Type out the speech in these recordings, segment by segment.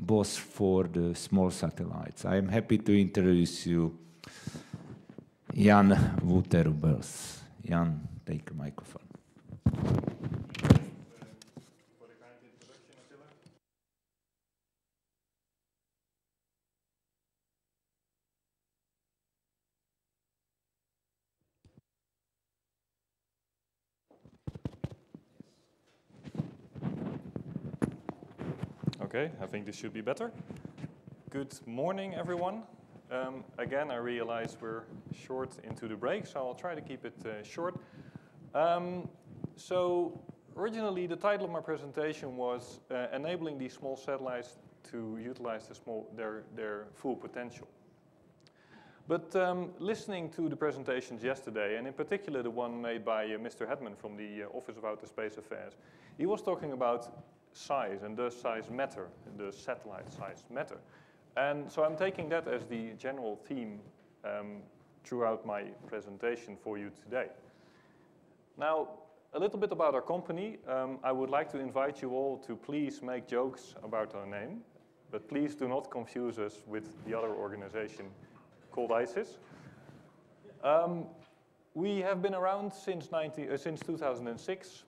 boss for the small satellites. I am happy to introduce you Jan Wouter UBBELS. Jan, take a microphone. Okay, I think this should be better. Good morning, everyone. Again, I realize we're short into the break, so I'll try to keep it short. So originally, the title of my presentation was enabling these small satellites to utilize their full potential. But listening to the presentations yesterday, and in particular the one made by Mr. Hedman from the Office of Outer Space Affairs, he was talking about size, and does size matter? Does satellite size matter? And so I'm taking that as the general theme throughout my presentation for you today. Now, a little bit about our company. I would like to invite you all to please make jokes about our name, but please do not confuse us with the other organization called ISIS. We have been around since 2006.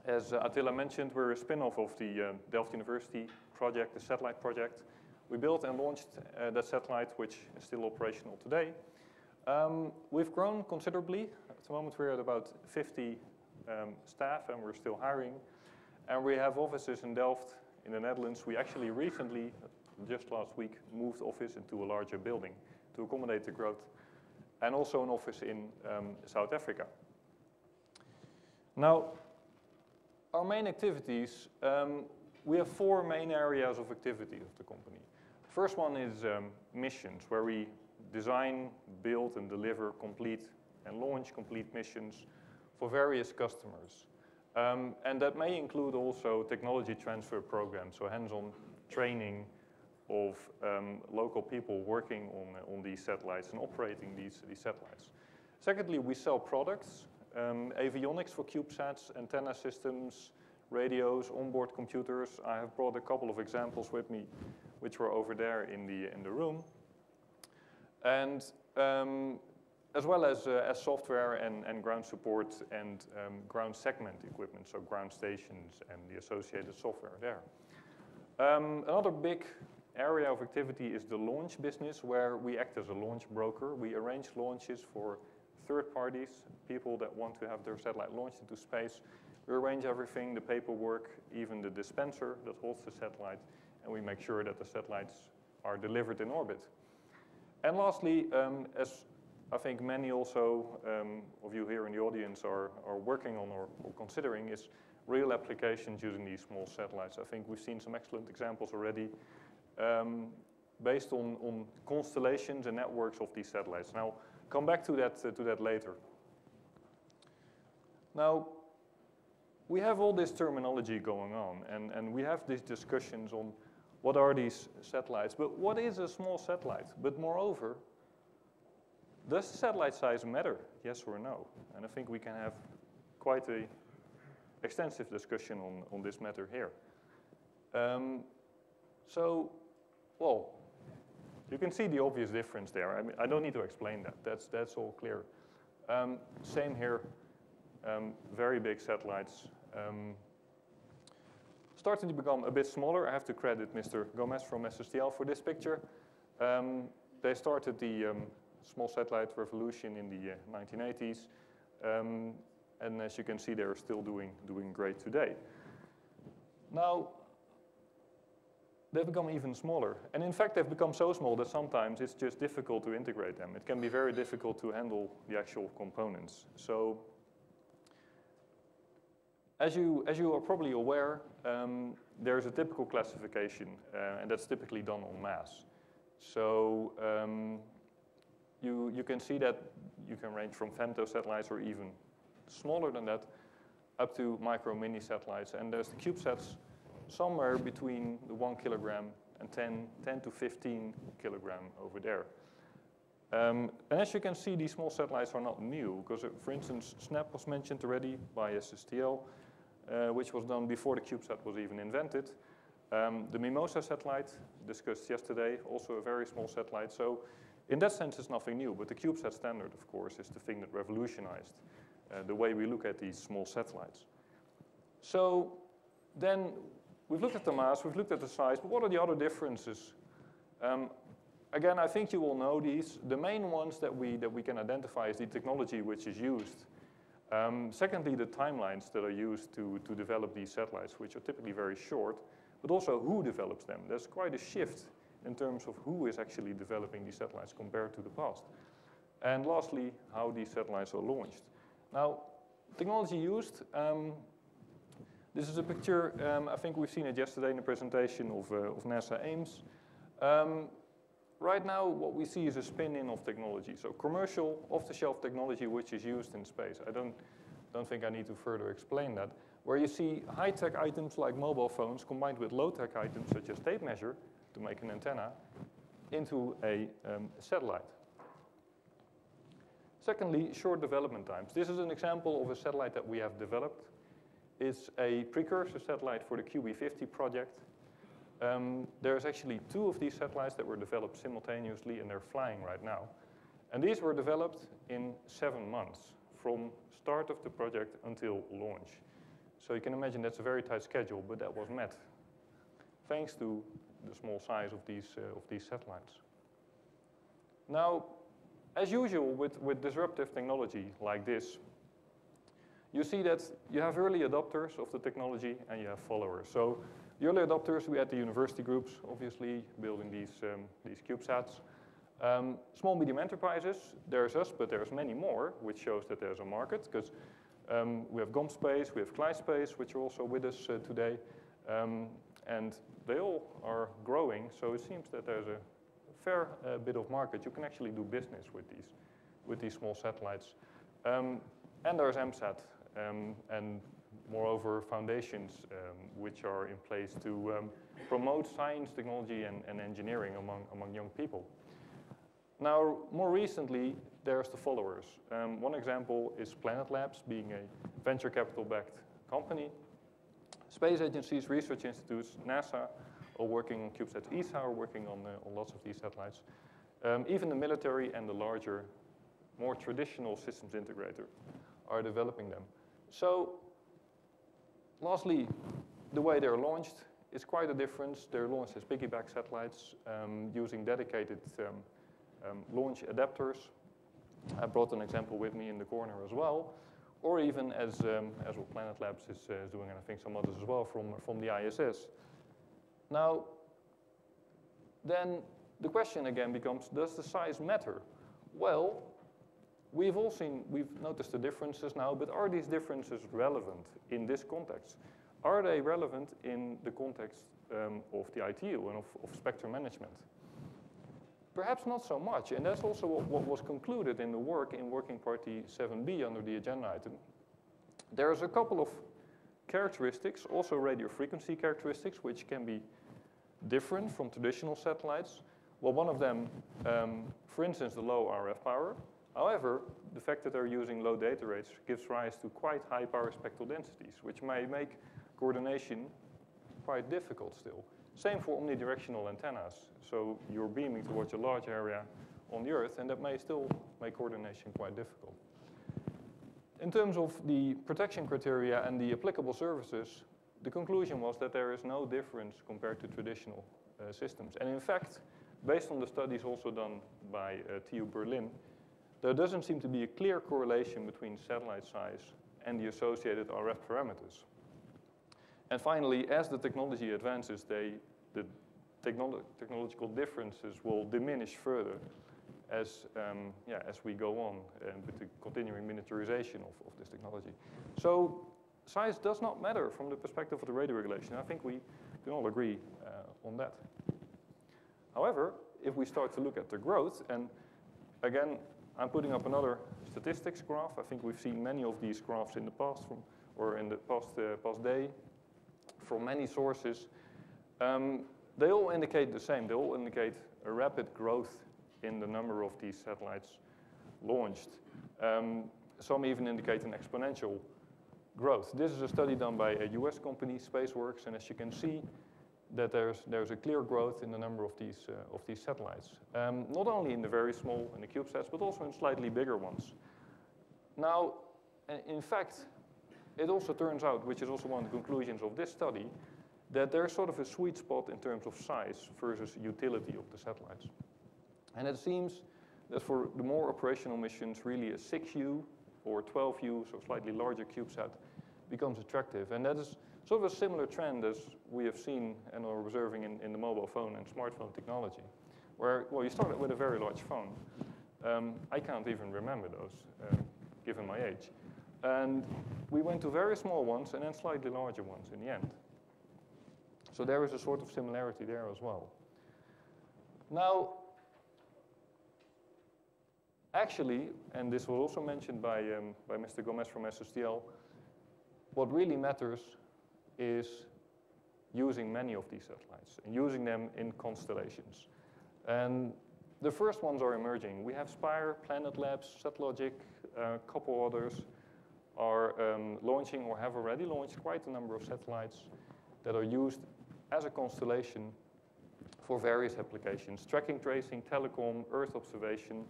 As Attila mentioned, we're a spin-off of the Delft University project, the satellite project. We built and launched that satellite, which is still operational today. We've grown considerably. At the moment, we're at about 50 staff, and we're still hiring. And we have offices in Delft, in the Netherlands. We actually recently, just last week, moved office into a larger building to accommodate the growth, and also an office in South Africa. Now, our main activities, we have four main areas of activity of the company. The first one is missions, where we design, build, and deliver complete and launch complete missions for various customers. And that may include also technology transfer programs, so hands-on training of local people working on these satellites and operating these satellites. Secondly, we sell products, avionics for CubeSats, antenna systems, radios, onboard computers. I have brought a couple of examples with me, which were over there in the room. And as well as software and ground support and ground segment equipment, so ground stations and the associated software there. Another big area of activity is the launch business, where we act as a launch broker. We arrange launches for third parties, people that want to have their satellite launched into space. We arrange everything, the paperwork, even the dispenser that holds the satellite, and we make sure that the satellites are delivered in orbit. And lastly, as I think many also of you here in the audience are working on or considering, is real applications using these small satellites. I think we've seen some excellent examples already based on constellations and networks of these satellites. Now, come back to that later. Now, we have all this terminology going on, and we have these discussions on what are these satellites, but what is a small satellite? But moreover, does satellite size matter, yes or no? And I think we can have quite an extensive discussion on this matter here. So, well, you can see the obvious difference there. I mean, I don't need to explain that. That's all clear. Same here. Very big satellites. Starting to become a bit smaller. I have to credit Mr. Gomez from SSTL for this picture. They started the small satellite revolution in the 1980s. And as you can see, they're still doing great today. Now, they've become even smaller. And in fact, they've become so small that sometimes it's just difficult to integrate them. It can be very difficult to handle the actual components. So, as you are probably aware, there's a typical classification, and that's typically done en masse. So, you can see that you can range from femto satellites or even smaller than that up to micro mini satellites. And there's the CubeSats somewhere between the 1 kilogram and 10 to 15 kilogram over there. And as you can see, these small satellites are not new, because for instance, SNAP was mentioned already by SSTL, which was done before the CubeSat was even invented. The Mimosa satellite, discussed yesterday, also a very small satellite. So in that sense, it's nothing new. But the CubeSat standard, of course, is the thing that revolutionized the way we look at these small satellites. So then we've looked at the mass, we've looked at the size, but what are the other differences? Again, I think you will know these. The main ones that we can identify is the technology which is used. Secondly, the timelines that are used to develop these satellites, which are typically very short, but also who develops them. There's quite a shift in terms of who is actually developing these satellites compared to the past. And lastly, how these satellites are launched. Now, technology used, this is a picture, I think we've seen it yesterday in the presentation of NASA Ames. Right now, what we see is a spin-in of technology. So commercial, off-the-shelf technology which is used in space. I don't think I need to further explain that. Where you see high-tech items like mobile phones combined with low-tech items such as tape measure to make an antenna into a satellite. Secondly, short development times. This is an example of a satellite that we have developed. It's a precursor satellite for the QB50 project. There's actually 2 of these satellites that were developed simultaneously and they're flying right now. And these were developed in 7 months from start of the project until launch. So you can imagine that's a very tight schedule, but that was met thanks to the small size of these satellites. Now, as usual with disruptive technology like this, you see that you have early adopters of the technology and you have followers. So the early adopters, we had the university groups, obviously, building these CubeSats. Small, medium enterprises, there's us, but there's many more, which shows that there's a market, because we have GomSpace, we have ClySpace, which are also with us today, and they all are growing, so it seems that there's a fair bit of market. You can actually do business with these small satellites. And there's MSAT, and moreover, foundations which are in place to promote science, technology, and engineering among young people. Now, more recently, there's the followers. One example is Planet Labs, being a venture capital-backed company. Space agencies, research institutes, NASA are working on CubeSats. ESA are working on lots of these satellites. Even the military and the larger, more traditional systems integrator are developing them. So, lastly, the way they're launched is quite a difference. They're launched as piggyback satellites using dedicated launch adapters. I brought an example with me in the corner as well, or even as what Planet Labs is doing, and I think some others as well from the ISS. Now, then the question again becomes, does the size matter? Well, we've noticed the differences now, but are these differences relevant in this context? Are they relevant in the context of the ITU and of spectrum management? Perhaps not so much, and that's also what was concluded in the work in Working Party 7b under the agenda item. There's a couple of characteristics, also radio frequency characteristics, which can be different from traditional satellites. Well, one of them, for instance, the low RF power. However, the fact that they're using low data rates gives rise to quite high power spectral densities, which may make coordination quite difficult still. Same for omnidirectional antennas. So you're beaming towards a large area on the Earth, and that may still make coordination quite difficult. In terms of the protection criteria and the applicable services, the conclusion was that there is no difference compared to traditional systems. And in fact, based on the studies also done by TU Berlin, there doesn't seem to be a clear correlation between satellite size and the associated RF parameters. And finally, as the technology advances, the technological differences will diminish further as we go on with the continuing miniaturization of this technology. So size does not matter from the perspective of the radio regulation. I think we can all agree on that. However, if we start to look at the growth, and again, I'm putting up another statistics graph. I think we've seen many of these graphs in the past in the past day from many sources. They all indicate the same. They all indicate a rapid growth in the number of these satellites launched. Some even indicate an exponential growth. This is a study done by a US company, SpaceWorks, and as you can see, that there's a clear growth in the number of these satellites. Not only in the very small, in the CubeSats, but also in slightly bigger ones. Now, in fact, it also turns out, which is also one of the conclusions of this study, that there's sort of a sweet spot in terms of size versus utility of the satellites. And it seems that for the more operational missions, really a 6U or 12U, so slightly larger CubeSat, becomes attractive. And that is sort of a similar trend as we have seen and are observing in the mobile phone and smartphone technology, where, well, you started with a very large phone. I can't even remember those, given my age. And we went to very small ones and then slightly larger ones in the end. So there is a sort of similarity there as well. Now, actually, and this was also mentioned by Mr. Gomez from SSTL, what really matters is using many of these satellites and using them in constellations. And the first ones are emerging. We have Spire, Planet Labs, Satlogic, a couple others are launching or have already launched quite a number of satellites that are used as a constellation for various applications: tracking, tracing, telecom, Earth observation.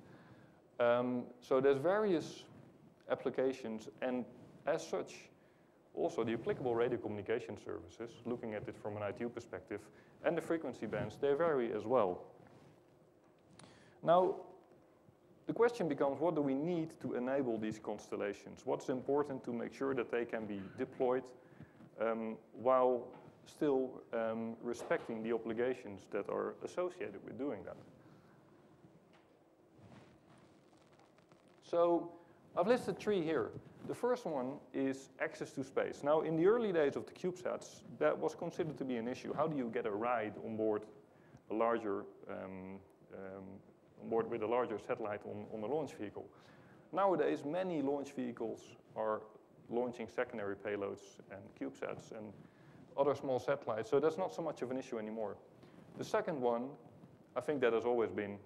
So there's various applications, and as such, also the applicable radio communication services, looking at it from an ITU perspective, and the frequency bands, they vary as well. Now, the question becomes, what do we need to enable these constellations? What's important to make sure that they can be deployed while still respecting the obligations that are associated with doing that? So I've listed three here. The first one is access to space. Now, in the early days of the CubeSats, that was considered to be an issue. How do you get a ride on board a larger with a larger satellite on a launch vehicle? Nowadays, many launch vehicles are launching secondary payloads and CubeSats and other small satellites, so that's not so much of an issue anymore. The second one, I think that has always been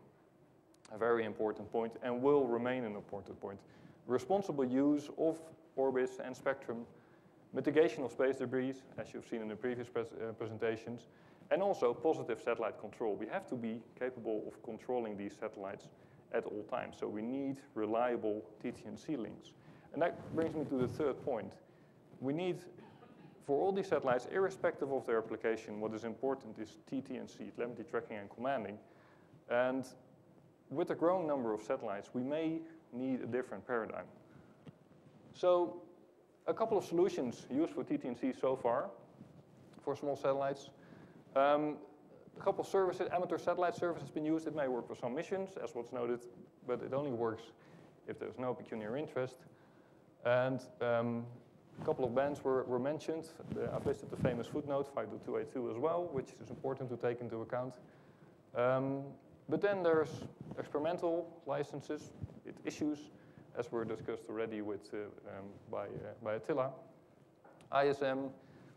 a very important point and will remain an important point. Responsible use of orbits and spectrum, mitigation of space debris, as you've seen in the previous presentations, and also positive satellite control. We have to be capable of controlling these satellites at all times, so we need reliable TT&C links. And that brings me to the third point. We need, for all these satellites, irrespective of their application, what is important is TT&C, telemetry, tracking, and commanding. And with a growing number of satellites, we may need a different paradigm. So a couple of solutions used for TT&C so far for small satellites. A couple of services, amateur satellite service has been used. It may work for some missions, as what's noted, but it only works if there's no pecuniary interest. And a couple of bands were mentioned. I've listed the famous footnote, 5.282 as well, which is important to take into account. But then there's experimental licenses, it issues, as were discussed already with, by Attila. ISM,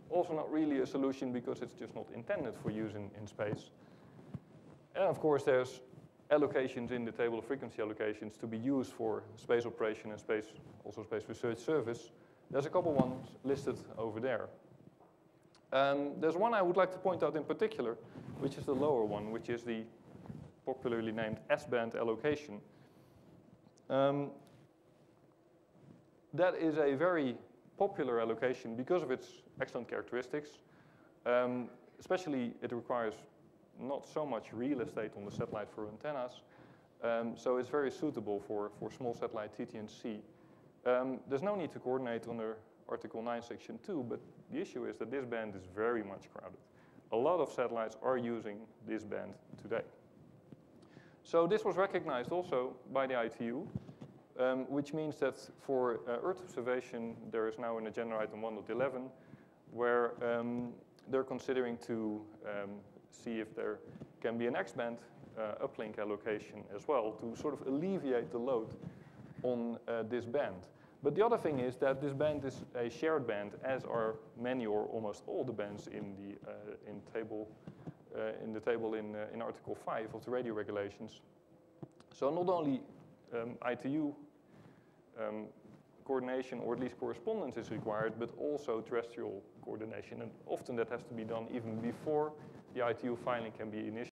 also not really a solution because it's just not intended for use in space. And of course there's allocations in the table of frequency allocations to be used for space operation and also space research service. There's a couple ones listed over there. There's one I would like to point out in particular, which is the lower one, which is the popularly named S-band allocation. That is a very popular allocation because of its excellent characteristics. Especially it requires not so much real estate on the satellite for antennas. So it's very suitable for small satellite TT&C. There's no need to coordinate under Article 9, Section 2, but the issue is that this band is very much crowded. A lot of satellites are using this band today. So this was recognized also by the ITU, which means that for Earth observation, there is now an agenda item 1.11, where they're considering to see if there can be an X-band uplink allocation as well to sort of alleviate the load on this band. But the other thing is that this band is a shared band, as are many or almost all the bands in the table in Article 5 of the radio regulations. So not only ITU coordination, or at least correspondence is required, but also terrestrial coordination. And often that has to be done even before the ITU filing can be initiated.